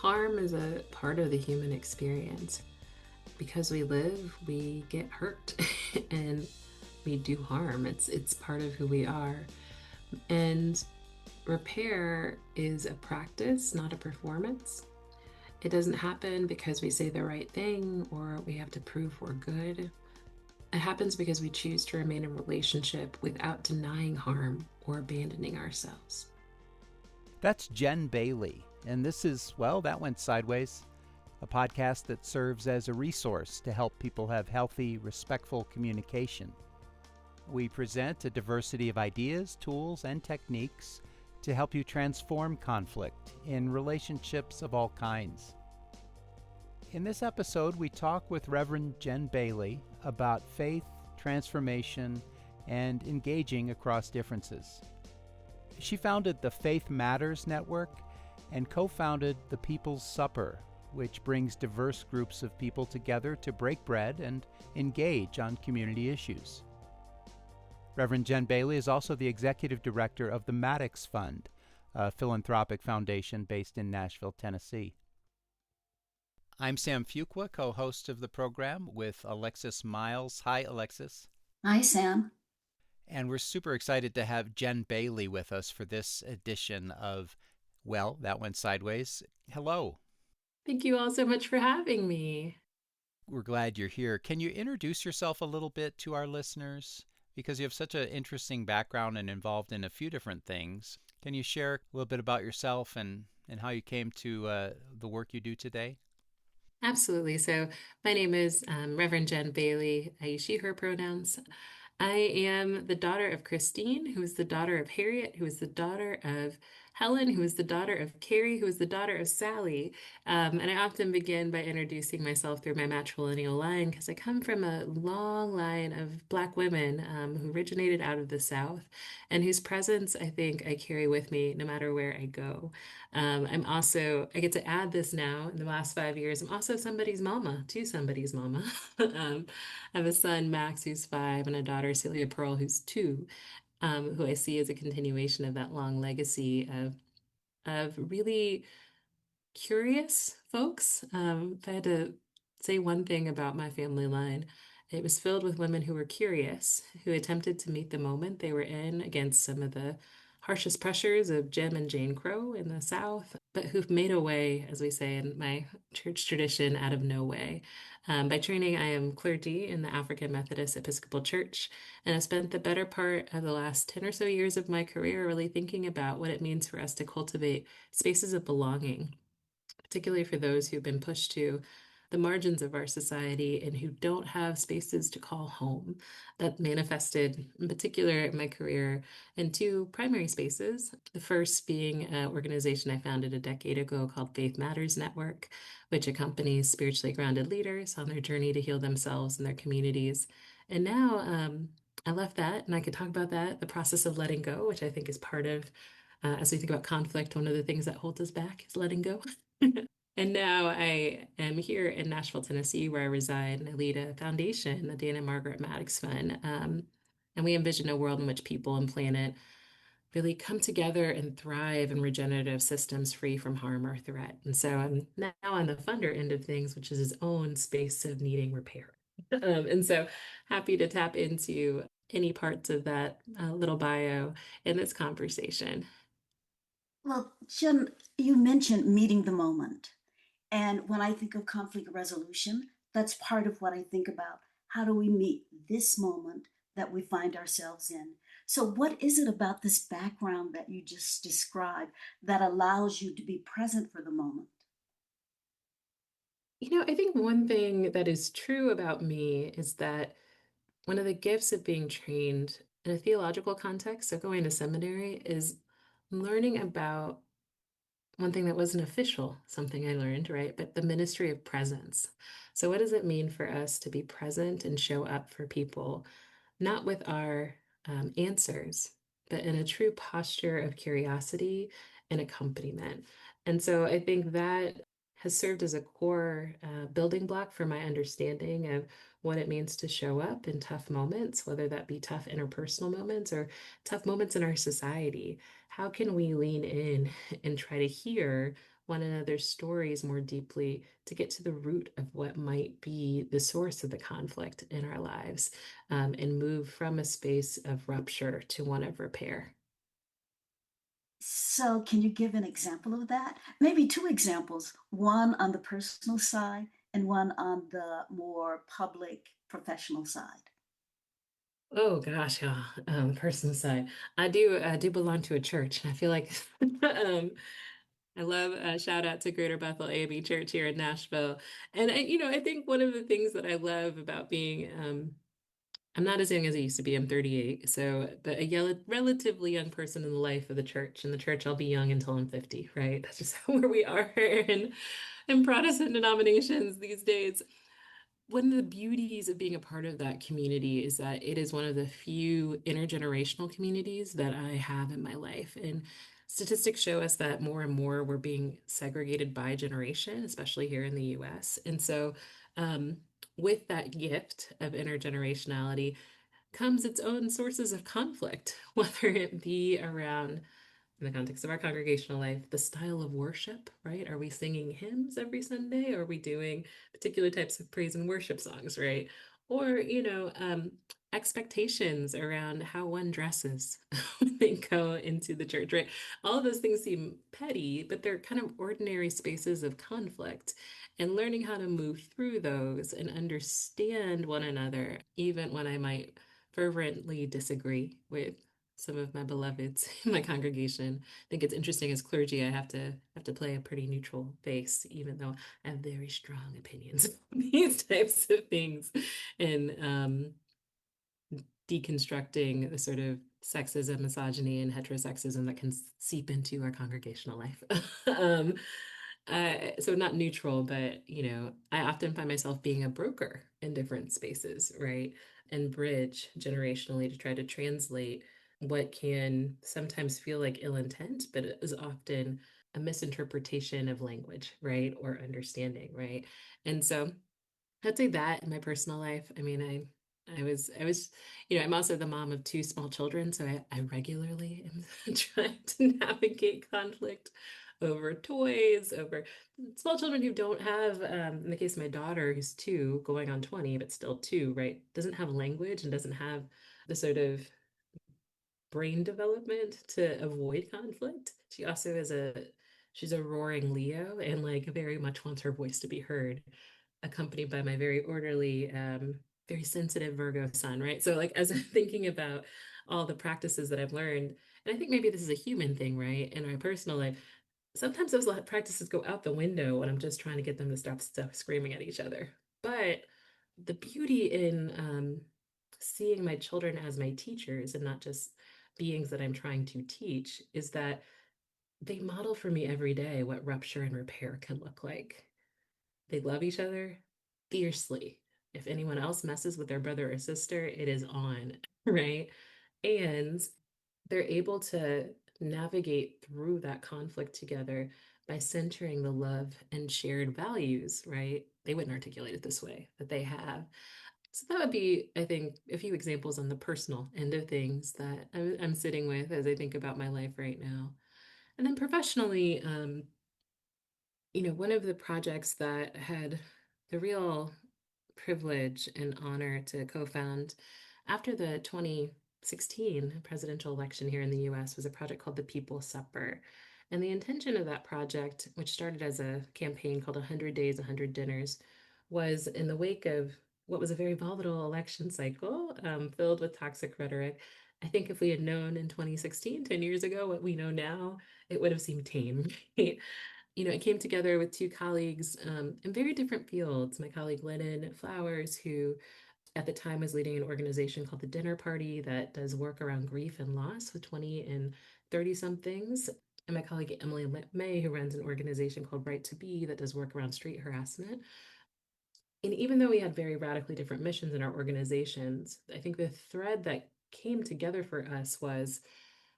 Harm is a part of the human experience. Because we live, we get hurt and we do harm. It's part of who we are. And repair is a practice, not a performance. It doesn't happen because we say the right thing or we have to prove we're good. It happens because we choose to remain in relationship without denying harm or abandoning ourselves. That's Jen Bailey, and this is, well, That Went Sideways, a podcast that serves as a resource to help people have healthy, respectful communication. We present a diversity of ideas, tools, and techniques to help you transform conflict in relationships of all kinds. In this episode, we talk with Reverend Jen Bailey about faith, transformation, and engaging across differences. She founded the Faith Matters Network and co-founded the People's Supper, which brings diverse groups of people together to break bread and engage on community issues. Reverend Jen Bailey is also the executive director of the Maddox Fund, a philanthropic foundation based in Nashville, Tennessee. I'm Sam Fuqua, co-host of the program with Alexis Miles. Hi, Alexis. Hi, Sam. And we're super excited to have Jen Bailey with us for this edition of, well, That Went Sideways. Hello. Thank you all so much for having me. We're glad you're here. Can you introduce yourself a little bit to our listeners? Because you have such an interesting background and involved in a few different things. Can you share a little bit about yourself and how you came to the work you do today? Absolutely. So, my name is Reverend Jen Bailey. I use she, her pronouns. I am the daughter of Christine, who is the daughter of Harriet, who is the daughter of Helen, who is the daughter of Carrie, who is the daughter of Sally. And I often begin by introducing myself through my matrilineal line because I come from a long line of Black women who originated out of the South and whose presence I think I carry with me no matter where I go. I get to add this now in the last 5 years. I'm also somebody's mama to somebody's mama. I have a son, Max, who's 5, and a daughter, Celia Pearl, who's 2, who I see as a continuation of that long legacy of really curious folks. If I had to say one thing about my family line, it was filled with women who were curious, who attempted to meet the moment they were in against some of the harshest pressures of Jim and Jane Crow in the South, but who've made a way, as we say in my church tradition, out of no way. By training, I am clergy in the African Methodist Episcopal Church, and I've spent the better part of the last 10 or so years of my career really thinking about what it means for us to cultivate spaces of belonging, particularly for those who've been pushed to the margins of our society and who don't have spaces to call home. That manifested, in particular, in my career in 2 primary spaces. The first being an organization I founded a decade ago called Faith Matters Network, which accompanies spiritually grounded leaders on their journey to heal themselves and their communities. And now, I left that, and I could talk about that, the process of letting go, which I think is part of, as we think about conflict, one of the things that holds us back is letting go. And now I am here in Nashville, Tennessee, where I reside, and I lead a foundation, the Dan and Margaret Maddox Fund. And we envision a world in which people and planet really come together and thrive in regenerative systems free from harm or threat. And so I'm now on the funder end of things, which is his own space of needing repair. And so happy to tap into any parts of that little bio in this conversation. Well, Jen, you mentioned meeting the moment. And when I think of conflict resolution, that's part of what I think about. How do we meet this moment that we find ourselves in? So, what is it about this background that you just described that allows you to be present for the moment? I think one thing that is true about me is that one of the gifts of being trained in a theological context, so going to seminary, is learning about one thing that wasn't official, something I learned, right? But the ministry of presence. So, what does it mean for us to be present and show up for people, not with our answers, but in a true posture of curiosity and accompaniment? And so, I think that has served as a core building block for my understanding of what it means to show up in tough moments, whether that be tough interpersonal moments or tough moments in our society. How can we lean in and try to hear one another's stories more deeply to get to the root of what might be the source of the conflict in our lives, and move from a space of rupture to one of repair. So, can you give an example of that? Maybe two examples, one on the personal side and one on the more public professional side. Oh gosh, yeah. Personal side. I do belong to a church, and I feel like I love shout out to Greater Bethel AME Church here in Nashville. And I think one of the things that I love about being I'm not as young as I used to be. I'm 38, so but a relatively young person in the life of the church. In the church, I'll be young until I'm 50, right? That's just where we are in Protestant denominations these days. One of the beauties of being a part of that community is that it is one of the few intergenerational communities that I have in my life. And statistics show us that more and more we're being segregated by generation, especially here in the US. And so, um, with that gift of intergenerationality comes its own sources of conflict, whether it be around in the context of our congregational life, the style of worship, right? Are we singing hymns every Sunday? Or are we doing particular types of praise and worship songs, right? Or, expectations around how one dresses when they go into the church, right? All of those things seem petty, but they're kind of ordinary spaces of conflict. And learning how to move through those and understand one another, even when I might fervently disagree with some of my beloveds in my congregation. I think it's interesting as clergy, I have to play a pretty neutral face, even though I have very strong opinions on these types of things. And deconstructing the sort of sexism, misogyny, and heterosexism that can seep into our congregational life. um, so not neutral, but I often find myself being a broker in different spaces, right? And bridge generationally to try to translate what can sometimes feel like ill intent, but it is often a misinterpretation of language, right? Or understanding, right? And so I'd say that in my personal life. I mean, I was, I'm also the mom of two small children, so I regularly am trying to navigate conflict over toys, over small children who don't have, in the case of my daughter, who's two, going on 20, but still two, right? Doesn't have language and doesn't have the sort of brain development to avoid conflict. She also she's a roaring Leo and like very much wants her voice to be heard, accompanied by my very orderly, very sensitive Virgo sun, right? So like as I'm thinking about all the practices that I've learned, and I think maybe this is a human thing, right? In my personal life, sometimes those practices go out the window when I'm just trying to get them to stop screaming at each other. But the beauty in seeing my children as my teachers and not just beings that I'm trying to teach is that they model for me every day what rupture and repair can look like. They love each other fiercely. If anyone else messes with their brother or sister, it is on, right? And they're able to navigate through that conflict together by centering the love and shared values, right? They wouldn't articulate it this way, that they have. So that would be, I think, a few examples on the personal end of things that I'm sitting with as I think about my life right now. And then professionally, one of the projects that had the real privilege and honor to co-found after the 2016 presidential election here in the US was a project called the People's Supper. And the intention of that project, which started as a campaign called 100 Days, 100 Dinners, was in the wake of what was a very volatile election cycle, filled with toxic rhetoric. I think if we had known in 2016, 10 years ago, what we know now, it would have seemed tame. It came together with two colleagues in very different fields. My colleague Lennon Flowers, who at the time was leading an organization called the Dinner Party that does work around grief and loss with 20 and 30 somethings. And my colleague Emily May, who runs an organization called Right to Be that does work around street harassment. And even though we had very radically different missions in our organizations, I think the thread that came together for us was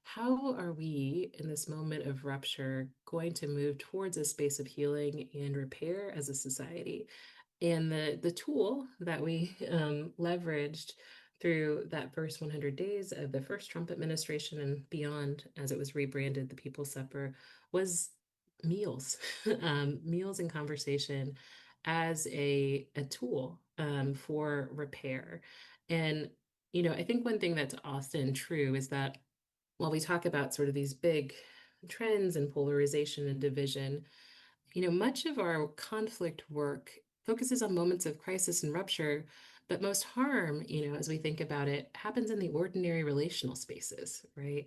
how are we in this moment of rupture going to move towards a space of healing and repair as a society? And the tool that we leveraged through that first 100 days of the first Trump administration and beyond, as it was rebranded the People's Supper, was meals, meals and conversation as a tool for repair. And, I think one thing that's often true is that while we talk about sort of these big trends and polarization and division, much of our conflict work focuses on moments of crisis and rupture, but most harm, as we think about it, happens in the ordinary relational spaces, right?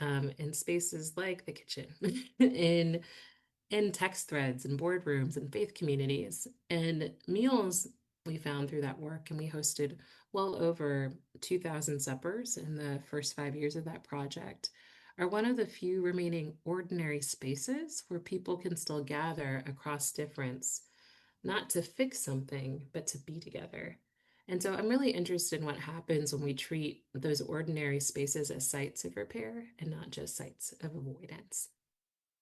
In spaces like the kitchen, in text threads and boardrooms and faith communities and meals we found through that work. And we hosted well over 2,000 suppers in the first 5 years of that project, are one of the few remaining ordinary spaces where people can still gather across difference, not to fix something, but to be together. And so I'm really interested in what happens when we treat those ordinary spaces as sites of repair and not just sites of avoidance.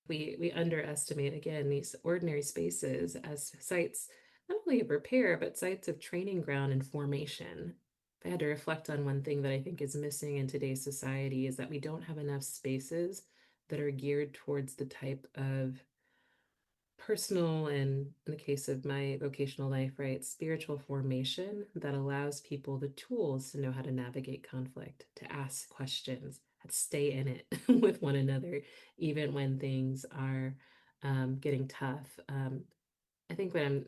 We underestimate again these ordinary spaces as sites not only of repair but sites of training ground and formation. If I had to reflect on one thing that I think is missing in today's society is that we don't have enough spaces that are geared towards the type of personal and, in the case of my vocational life, right, spiritual formation that allows people the tools to know how to navigate conflict, to ask questions, to stay in it with one another, even when things are getting tough. I think what I'm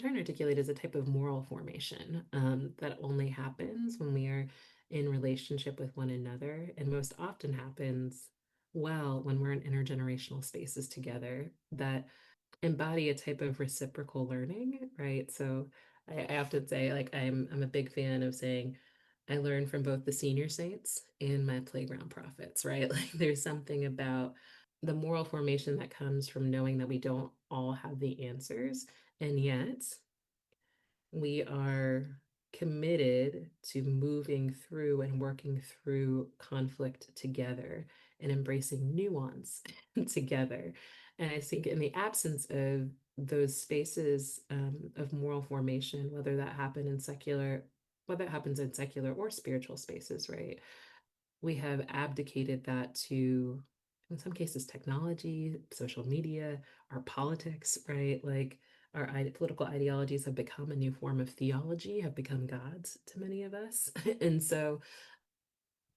trying to articulate is a type of moral formation that only happens when we are in relationship with one another, and most often happens well when we're in intergenerational spaces together that embody a type of reciprocal learning, right? So I often say, like, I'm a big fan of saying I learn from both the senior saints and my playground prophets, right? Like there's something about the moral formation that comes from knowing that we don't all have the answers, and yet we are committed to moving through and working through conflict together and embracing nuance together. And I think in the absence of those spaces of moral formation, whether it happens in secular or spiritual spaces, right? We have abdicated that to, in some cases, technology, social media, our politics, right? Like our political ideologies have become a new form of theology, have become gods to many of us. And so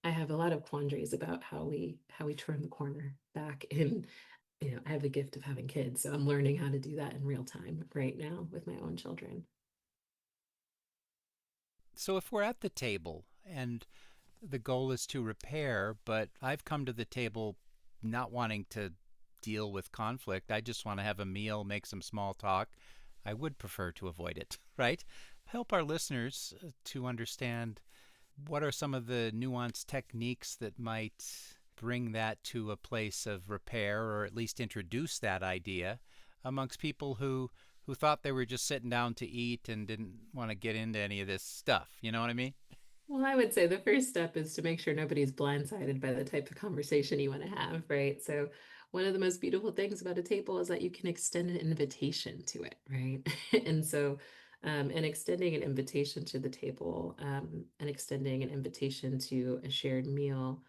I have a lot of quandaries about how we turn the corner back in. I have the gift of having kids, so I'm learning how to do that in real time right now with my own children. So if we're at the table and the goal is to repair, but I've come to the table not wanting to deal with conflict. I just want to have a meal, make some small talk. I would prefer to avoid it, right? Help our listeners to understand what are some of the nuanced techniques that might bring that to a place of repair or at least introduce that idea amongst people who thought they were just sitting down to eat and didn't want to get into any of this stuff. You know what I mean? Well, I would say the first step is to make sure nobody's blindsided by the type of conversation you want to have, right? So, one of the most beautiful things about a table is that you can extend an invitation to it, right? And so, and extending an invitation to the table, and extending an invitation to a shared meal,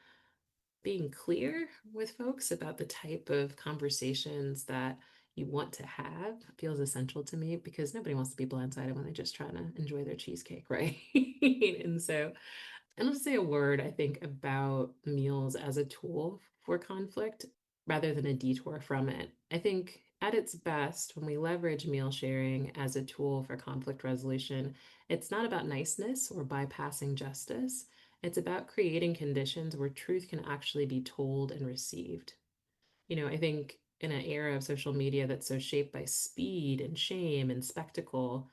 being clear with folks about the type of conversations that you want to have feels essential to me because nobody wants to be blindsided when they're just trying to enjoy their cheesecake, right? And so, and let's say a word, I think, about meals as a tool for conflict rather than a detour from it. I think at its best, when we leverage meal sharing as a tool for conflict resolution, it's not about niceness or bypassing justice. It's about creating conditions where truth can actually be told and received. I think in an era of social media that's so shaped by speed and shame and spectacle,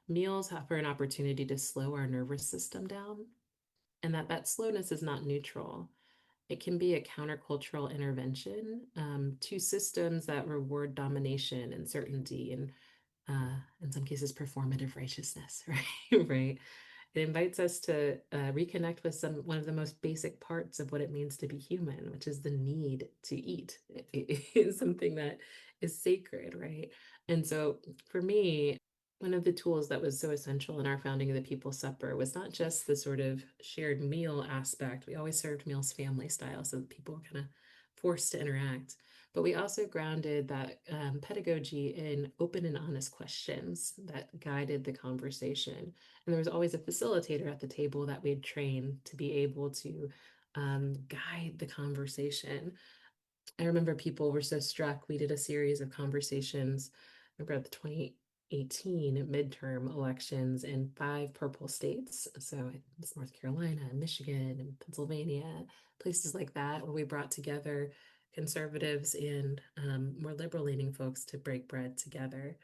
meals offer an opportunity to slow our nervous system down, and that slowness is not neutral. It can be a countercultural intervention to systems that reward domination and certainty and, in some cases, performative righteousness, right? Right. It invites us to reconnect with one of the most basic parts of what it means to be human, which is the need to eat. It is something that is sacred, right? And so for me, one of the tools that was so essential in our founding of the People's Supper was not just the sort of shared meal aspect. We always served meals family style so that people were kind of forced to interact. But we also grounded that pedagogy in open and honest questions that guided the conversation. And there was always a facilitator at the table that we'd train to be able to guide the conversation. I remember people were so struck. We did a series of conversations. I remember at the 2018 midterm elections in 5 purple states. So it's North Carolina, Michigan, and Pennsylvania, places like that, where we brought together conservatives and more liberal leaning folks to break bread together.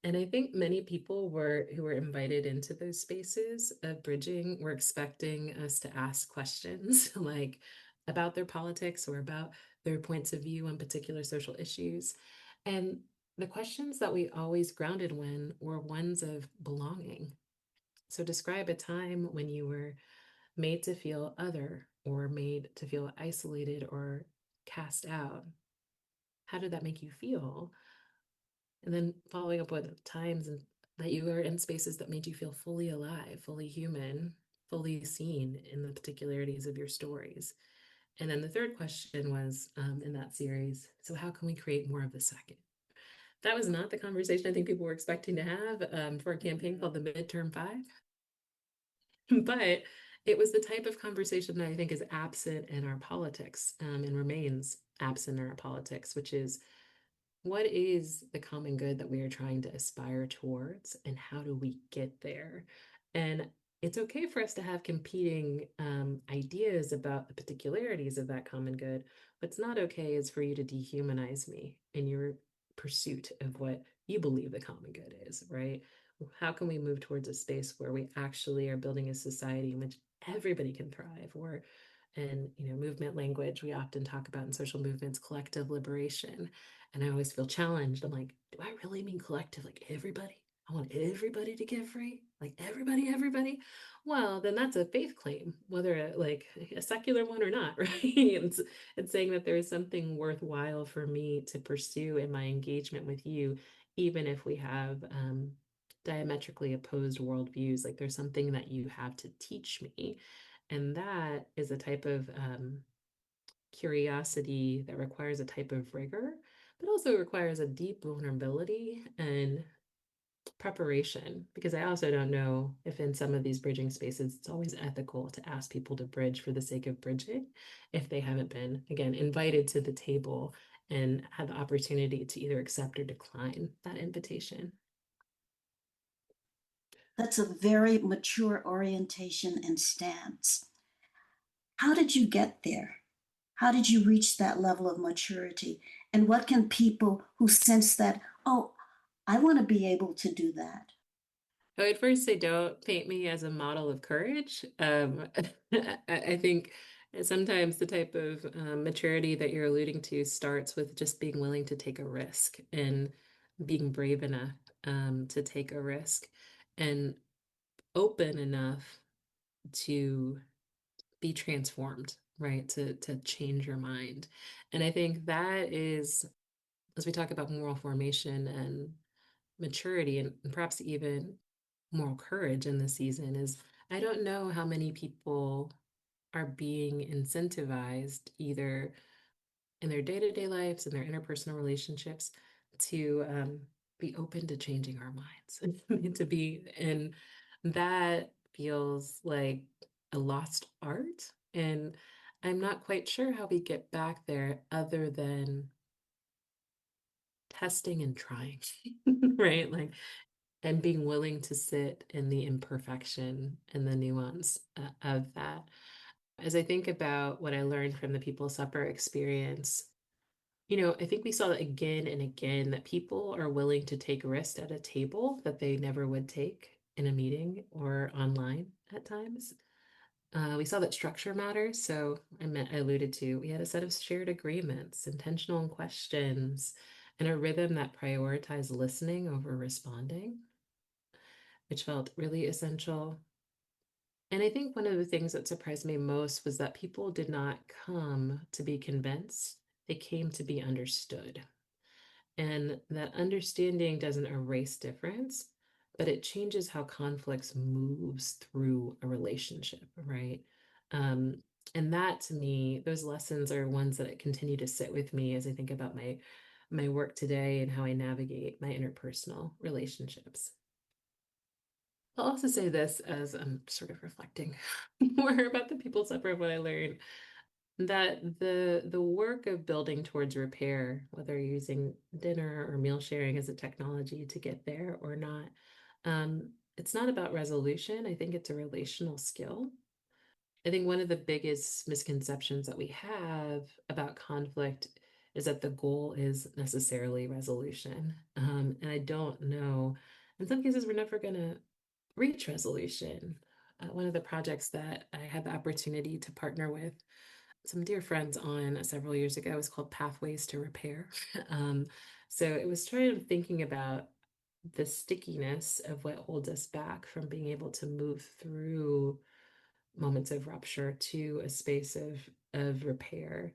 And I think many people who were invited into those spaces of bridging were expecting us to ask questions like about their politics or about their points of view on particular social issues. And the questions that we always grounded when were ones of belonging. So describe a time when you were made to feel other or made to feel isolated or cast out. How did that make you feel? And then following up with times that you were in spaces that made you feel fully alive, fully human, fully seen in the particularities of your stories. And then the third question was in that series, so how can we create more of the second? That was not the conversation I think people were expecting to have for a campaign called the Midterm Five, but it was the type of conversation that I think is absent in our politics and remains absent in our politics, which is what is the common good that we are trying to aspire towards, and how do we get there? And it's okay for us to have competing ideas about the particularities of that common good. What's not okay is for you to dehumanize me in your pursuit of what you believe the common good is, right? How can we move towards a space where we actually are building a society in which everybody can thrive, or in movement language we often talk about in social movements, collective liberation. And I always feel challenged. I'm like, do I really mean collective? Like everybody? I want everybody to get free? Like everybody, everybody? Well, then that's a faith claim, whether like a secular one or not, right? It's saying that there is something worthwhile for me to pursue in my engagement with you, even if we have diametrically opposed worldviews. Like there's something that you have to teach me. And that is a type of curiosity that requires a type of rigor, but also requires a deep vulnerability and preparation. Because I also don't know if in some of these bridging spaces, it's always ethical to ask people to bridge for the sake of bridging if they haven't been, again, invited to the table and had the opportunity to either accept or decline that invitation. That's a very mature orientation and stance. How did you get there? How did you reach that level of maturity? And what can people who sense that, oh, I want to be able to do that? I would first say don't paint me as a model of courage. I think sometimes the type of maturity that you're alluding to starts with just being willing to take a risk and being brave enough to take a risk and open enough to be transformed, right? To change your mind. And I think that is, as we talk about moral formation and maturity and perhaps even moral courage in this season, is I don't know how many people are being incentivized either in their day-to-day lives and their interpersonal relationships to be open to changing our minds and to be, and that feels like a lost art. And I'm not quite sure how we get back there other than testing and trying, right? Like, and being willing to sit in the imperfection and the nuance of that. As I think about what I learned from the People's Supper experience, I think we saw again and again that people are willing to take risks at a table that they never would take in a meeting or online at times. We saw that structure matters. So I alluded to, we had a set of shared agreements, intentional questions, and a rhythm that prioritized listening over responding, which felt really essential. And I think one of the things that surprised me most was that people did not come to be convinced, they came to be understood. And that understanding doesn't erase difference, but it changes how conflicts moves through a relationship, right? And that to me, those lessons are ones that continue to sit with me as I think about my work today and how I navigate my interpersonal relationships. I'll also say this as I'm sort of reflecting more about the people's supper of what I learned, that the work of building towards repair, whether you're using dinner or meal sharing as a technology to get there or not, it's not about resolution. I think it's a relational skill. I think one of the biggest misconceptions that we have about conflict is that the goal is necessarily resolution. And I don't know. In some cases, we're never going to reach resolution. One of the projects that I had the opportunity to partner with some dear friends on several years ago was called Pathways to Repair. Um, so it was trying to thinking about the stickiness of what holds us back from being able to move through moments of rupture to a space of repair.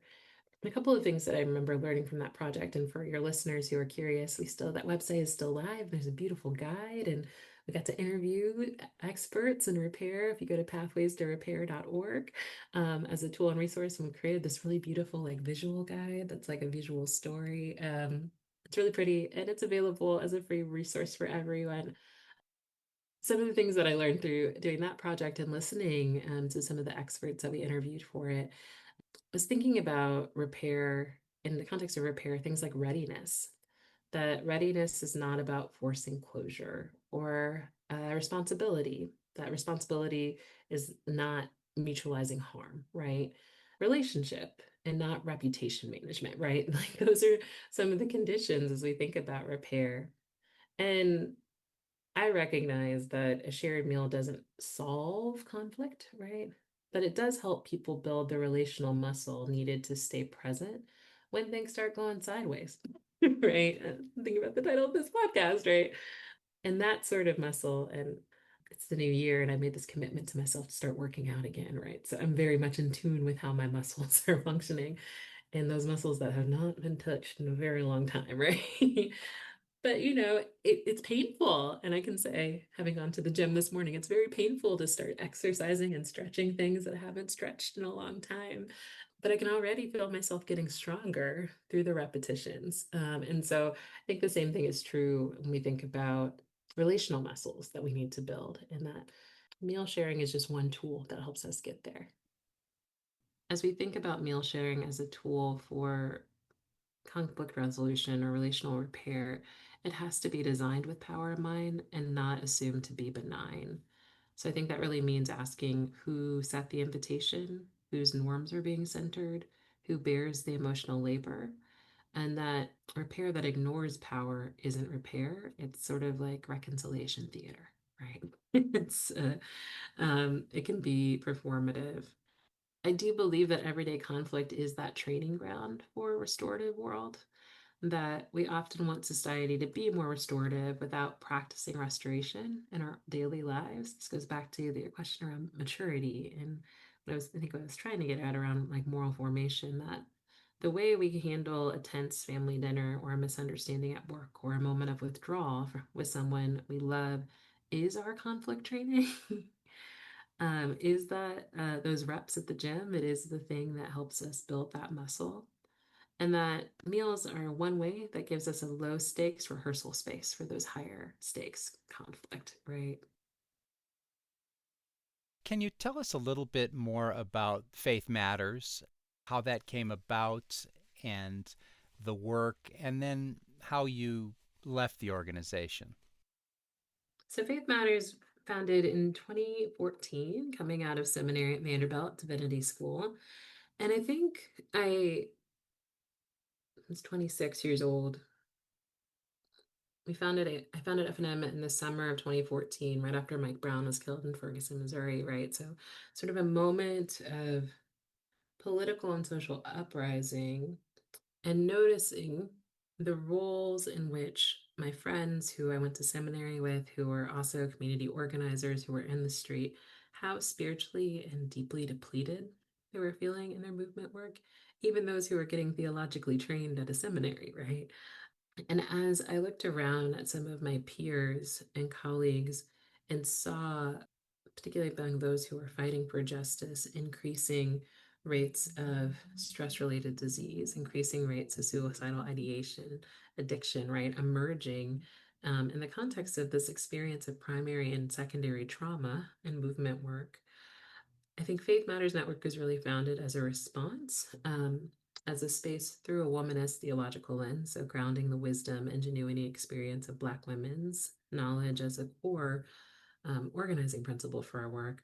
And a couple of things that I remember learning from that project, and for your listeners who are curious, that website is still live. There's a beautiful guide, and we got to interview experts in repair. If you go to pathways-to-repair.org, as a tool and resource, and we created this really beautiful like visual guide that's like a visual story. It's really pretty, and it's available as a free resource for everyone. Some of the things that I learned through doing that project and listening to some of the experts that we interviewed for it was thinking about repair in the context of repair, things like readiness. That readiness is not about forcing closure or responsibility. That responsibility is not mutualizing harm, right? Relationship and not reputation management, right? Like those are some of the conditions as we think about repair. And I recognize that a shared meal doesn't solve conflict, right? But it does help people build the relational muscle needed to stay present when things start going sideways, right? Think about the title of this podcast, right? And that sort of muscle, and it's the new year, and I made this commitment to myself to start working out again, right? So I'm very much in tune with how my muscles are functioning, and those muscles that have not been touched in a very long time, right? But it's painful. And I can say, having gone to the gym this morning, it's very painful to start exercising and stretching things that I haven't stretched in a long time. But I can already feel myself getting stronger through the repetitions. And so I think the same thing is true when we think about relational muscles that we need to build, and that meal sharing is just one tool that helps us get there. As we think about meal sharing as a tool for conflict resolution or relational repair, it has to be designed with power in mind and not assumed to be benign. So I think that really means asking who set the invitation, whose norms are being centered, who bears the emotional labor, and that repair that ignores power isn't repair. It's sort of like reconciliation theater, right? It can be performative. I do believe that everyday conflict is that training ground for a restorative world, that we often want society to be more restorative without practicing restoration in our daily lives. This goes back to your question around maturity and I think what I was trying to get at around like moral formation, that the way we handle a tense family dinner or a misunderstanding at work or a moment of withdrawal with someone we love is our conflict training. Is that those reps at the gym? It is the thing that helps us build that muscle. And that meals are one way that gives us a low stakes rehearsal space for those higher stakes conflict, right? Can you tell us a little bit more about Faith Matters, how that came about, and the work, and then how you left the organization? So Faith Matters founded in 2014, coming out of seminary at Vanderbilt Divinity School. And I think I was 26 years old. I founded F&M in the summer of 2014, right after Mike Brown was killed in Ferguson, Missouri, right? So sort of a moment of political and social uprising and noticing the roles in which my friends who I went to seminary with, who were also community organizers, who were in the street, how spiritually and deeply depleted they were feeling in their movement work, even those who were getting theologically trained at a seminary, right? And as I looked around at some of my peers and colleagues and saw, particularly among those who were fighting for justice, increasing rates of stress-related disease, increasing rates of suicidal ideation, addiction, right, emerging in the context of this experience of primary and secondary trauma and movement work. I think Faith Matters Network was really founded as a response, as a space through a womanist theological lens, so grounding the wisdom, ingenuity, experience of Black women's knowledge as a core organizing principle for our work,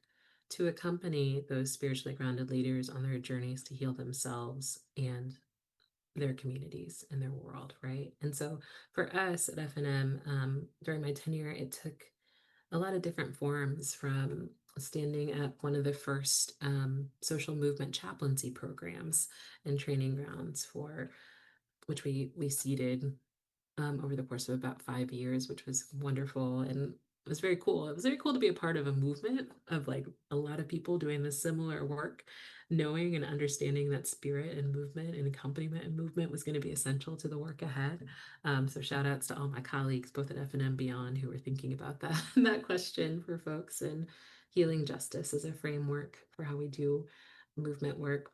to accompany those spiritually grounded leaders on their journeys to heal themselves and their communities and their world, right? And so for us at FNM, during my tenure, it took a lot of different forms, from standing up one of the first social movement chaplaincy programs and training grounds for which we seeded over the course of about 5 years, which was wonderful and it was very cool. It was very cool to be a part of a movement of like a lot of people doing this similar work, knowing and understanding that spirit and movement and accompaniment and movement was going to be essential to the work ahead. So shout outs to all my colleagues, both at F&M and Beyond, who were thinking about that that question for folks and healing justice as a framework for how we do movement work.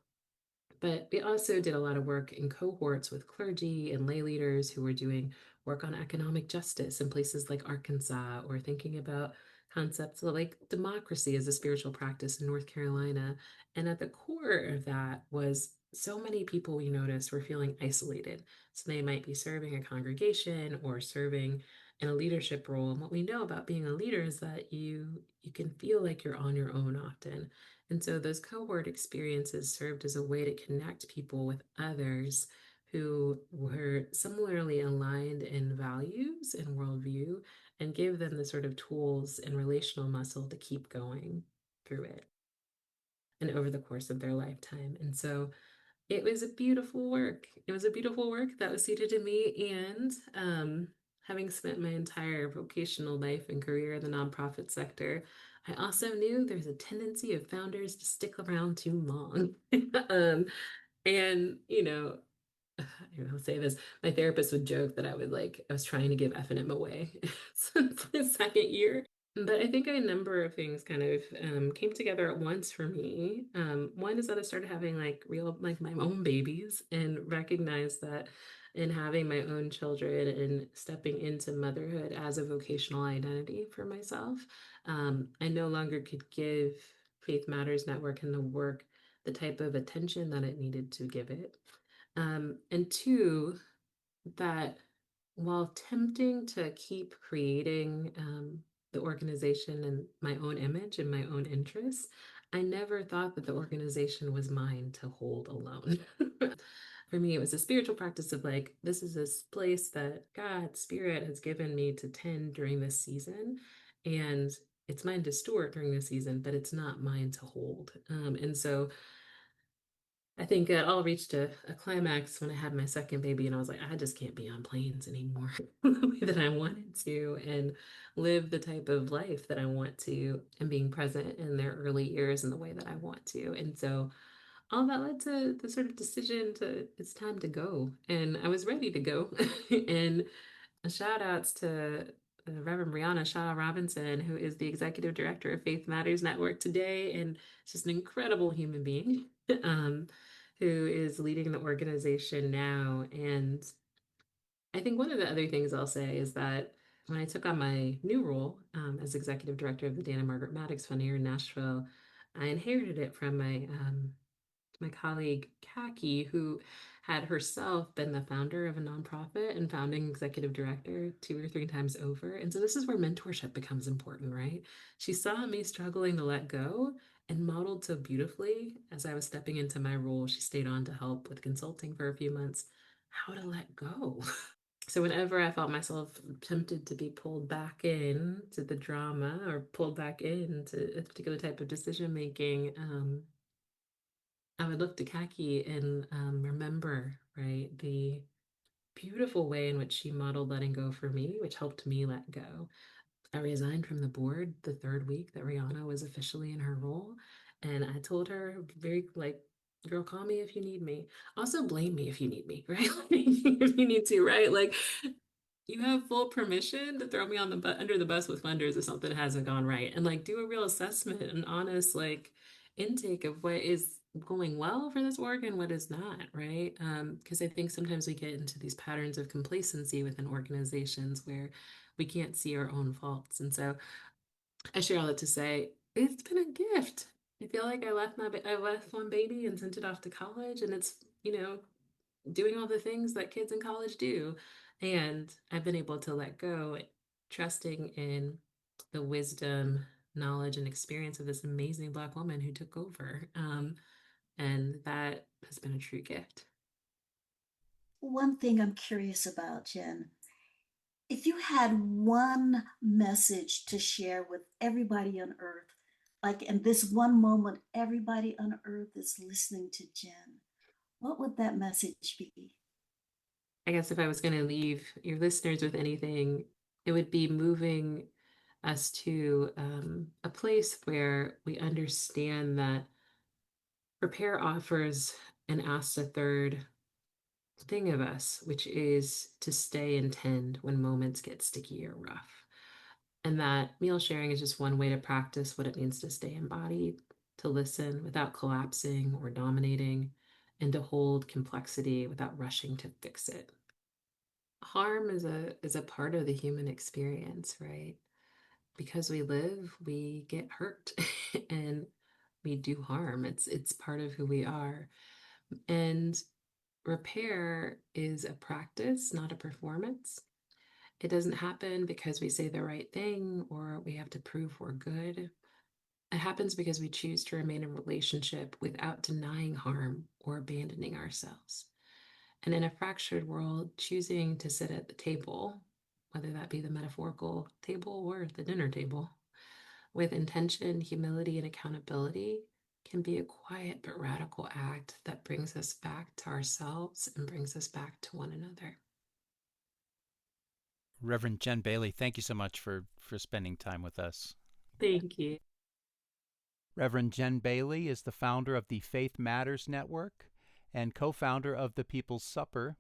But we also did a lot of work in cohorts with clergy and lay leaders who were doing work on economic justice in places like Arkansas, or thinking about concepts like democracy as a spiritual practice in North Carolina. And at the core of that was so many people we noticed were feeling isolated. So they might be serving a congregation or serving in a leadership role. And what we know about being a leader is that you can feel like you're on your own often. And so those cohort experiences served as a way to connect people with others who were similarly aligned in values and worldview, and gave them the sort of tools and relational muscle to keep going through it and over the course of their lifetime. And so it was a beautiful work. It was a beautiful work that was suited to me. And having spent my entire vocational life and career in the nonprofit sector, I also knew there's a tendency of founders to stick around too long. And, I'll say this, my therapist would joke that I was trying to give F&M away since my second year. But I think a number of things kind of came together at once for me. One is that I started having like real, like my own babies, and recognized that in having my own children and stepping into motherhood as a vocational identity for myself, I no longer could give Faith Matters Network and the work the type of attention that it needed to give it. And two, that while tempting to keep creating the organization in my own image and my own interests, I never thought that the organization was mine to hold alone. For me, it was a spiritual practice of like, this is this place that God, Spirit has given me to tend during this season. And it's mine to steward during this season, but it's not mine to hold. And so I think it all reached a climax when I had my second baby, and I was like, I just can't be on planes anymore the way that I wanted to, and live the type of life that I want to, and being present in their early years in the way that I want to. And so all that led to the sort of decision to, it's time to go. And I was ready to go. And shout outs to Reverend Brianna Shaw Robinson, who is the executive director of Faith Matters Network today, and just an incredible human being, who is leading the organization now. And I think one of the other things I'll say is that when I took on my new role as executive director of the Dana Margaret Maddox Fund here in Nashville, I inherited it from my colleague Kaki, who had herself been the founder of a nonprofit and founding executive director 2 or 3 times over. And so this is where mentorship becomes important, right? She saw me struggling to let go and modeled so beautifully as I was stepping into my role. She stayed on to help with consulting for a few months, how to let go. So whenever I felt myself tempted to be pulled back in to the drama, or pulled back into a particular type of decision making, I would look to Kaki and remember, right, the beautiful way in which she modeled letting go for me, which helped me let go. I resigned from the board the third week that Rihanna was officially in her role. And I told her very like, girl, call me if you need me. Also blame me if you need me, right? Like, if you need to, right? Like you have full permission to throw me on the under the bus with funders if something hasn't gone right. And like do a real assessment and honest like intake of what is going well for this org and what is not, right? Because I think sometimes we get into these patterns of complacency within organizations where we can't see our own faults. And so I share all that to say it's been a gift. I feel like I left one baby and sent it off to college, and it's, doing all the things that kids in college do. And I've been able to let go, trusting in the wisdom, knowledge, and experience of this amazing Black woman who took over. And that has been a true gift. One thing I'm curious about, Jen, if you had one message to share with everybody on earth, like in this one moment, everybody on earth is listening to Jen, what would that message be? I guess if I was going to leave your listeners with anything, it would be moving us to a place where we understand that repair offers and asks a third thing of us, which is to stay and tend when moments get sticky or rough. And that meal sharing is just one way to practice what it means to stay embodied, to listen without collapsing or dominating, and to hold complexity without rushing to fix it. Harm is a part of the human experience, right? Because we live, we get hurt and we do harm. It's part of who we are. And repair is a practice, not a performance. It doesn't happen because we say the right thing or we have to prove we're good. It happens because we choose to remain in relationship without denying harm or abandoning ourselves. And in a fractured world, choosing to sit at the table, whether that be the metaphorical table or the dinner table, with intention, humility, and accountability, can be a quiet but radical act that brings us back to ourselves and brings us back to one another. Reverend Jen Bailey, thank you so much for spending time with us. Thank you. Reverend Jen Bailey is the founder of the Faith Matters Network and co-founder of the People's Supper.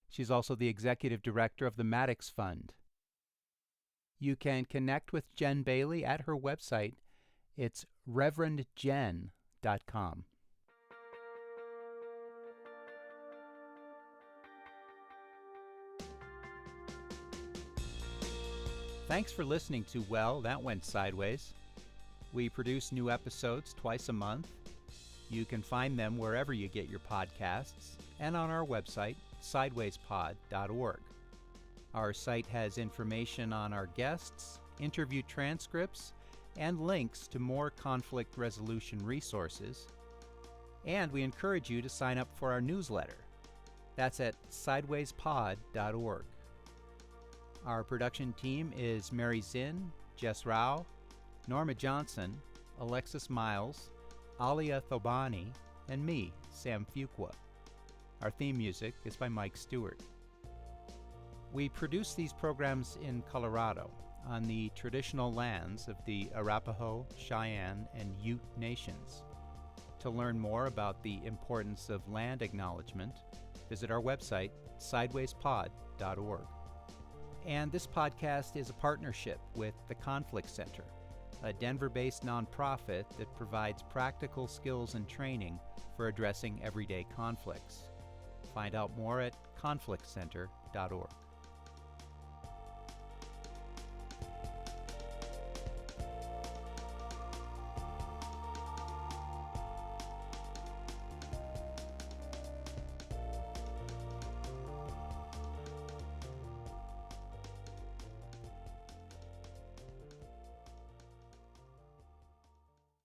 She's also the executive director of the Maddox Fund. You can connect with Jen Bailey at her website. It's reverendjen.com. Thanks for listening to Well, That Went Sideways. We produce new episodes twice a month. You can find them wherever you get your podcasts and on our website, sidewayspod.org. Our site has information on our guests, interview transcripts, and links to more conflict resolution resources. And we encourage you to sign up for our newsletter. That's at sidewayspod.org. Our production team is Mary Zinn, Jess Rao, Norma Johnson, Alexis Miles, Alia Thobani, and me, Sam Fuqua. Our theme music is by Mike Stewart. We produce these programs in Colorado, on the traditional lands of the Arapaho, Cheyenne, and Ute nations. To learn more about the importance of land acknowledgement, visit our website, sidewayspod.org. And this podcast is a partnership with the Conflict Center, a Denver-based nonprofit that provides practical skills and training for addressing everyday conflicts. Find out more at conflictcenter.org.